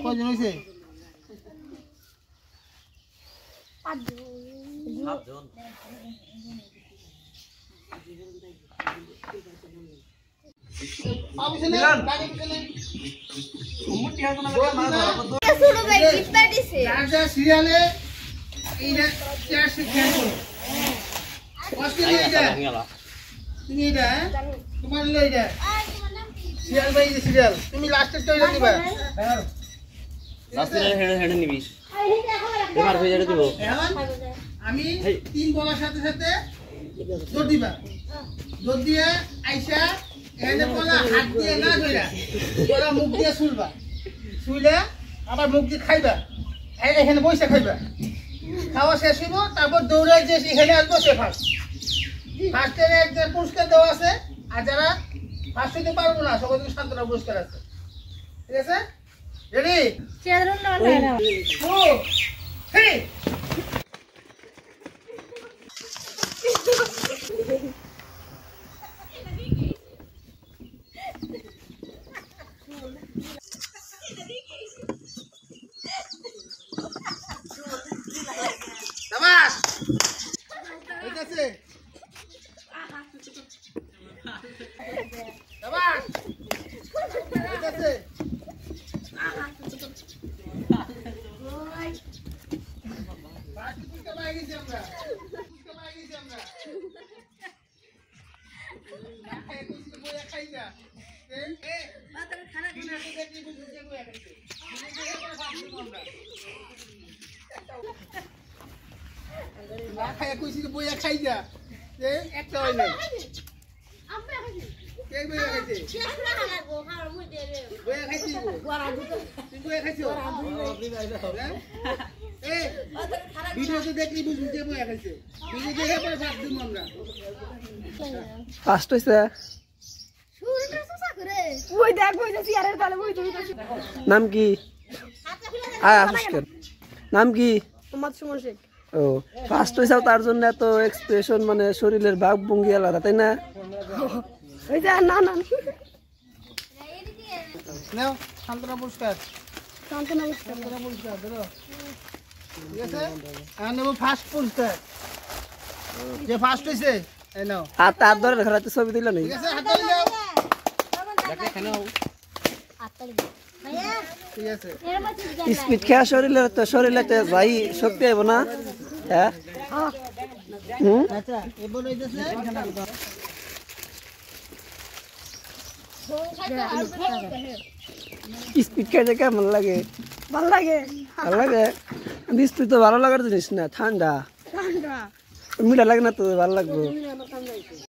কয়জন হইছে? 5 জন। সিরিয়ালে এইটা চেয়ার শিক্ষা তুমি এটা তোমার এইটা সিরিয়াল বাই সিরিয়াল তুমি লাস্টের টয়লেট নিবা লাস্টের হেডে নিবি এবার হয়ে যেতে দিব আমি 3 বলার সাথে সাথে জোর দিবা জোর দিয়ে আইসা এনে পলা হাত দিয়ে না ধইরা পলা মুখ দিয়ে ছুলবা ছুইলে আবার মুখ দিয়ে খাইবা এখানে বসে খাইবা খাওয়া শেষ হইব তারপর দৌড়ে যে এখানে আসবো সে ফার্স্টের একটা পুরস্কার দেওয়া আছে আর যারা ফার্স্ট হইতে পারবো না সবাই সান্ত্বনা পুরস্কার আছে ঠিক আছে রেডি চেয়ারন না না 2 3 Damas. Haitasে Damas. Haitasে বাকি পুষ্কা পাই গেছি আমরা খাই কইছি বইয়া খাই যা এ মাত্র খানা খানা দেখি বুঝি যে বইয়া খাইছে বুঝি যে পরে ভাবছি আমরা না খাই কইছি বইয়া খাই যা এ একটা হয় না আমরা খাইছি কে বইয়া খাইছে শেষ না লাগবো খাওয়ার মধ্যে রে বইয়া খাইছি ওরা দুটো তুই বইয়া খাইছো এ ভিডিওতে দেখলি বুঝি যে বইয়া খাইছে বুঝি যে পরে ভাব দিমু আমরা ফার্স্ট হইছে শুরুটা সুসা করে ওই দেখ ওই যে চেয়ারের তলে ওই তুমি নাম কি নাম কি মোহাম্মদ সুমন শেখ ও ফার্স্ট হইছে তার জন্য এত এক্সপ্রেশন মানে শরীরের ভাব ভঙ্গি আলাদা তাই না ওই যে না না নাও সান্তনা পুরস্কার সান্তনা পুরস্কার ধরো ঠিক আছে আর নেব ফার্স্ট পুরস্কার যে ফার্স্ট হইছে এই নাও হাত হাত ধরে রাখতে ছবি দিল না ঠিক আছে হাত ধরে যাও দেখে কেন আত্তালি ভাইয়া ঠিক আছে স্পিড খেয়া শরীরে তো যাই শক্তি আইব না হ্যাঁ আচ্ছা এবার হইতেছে স্পিড খাইতে কেমন লাগে ভালো লাগে ভালো লাগে স্পিড তো ভালো লাগার জিনিস না ঠান্ডা ঠান্ডা মিঠা লাগে না তো ভালো লাগবে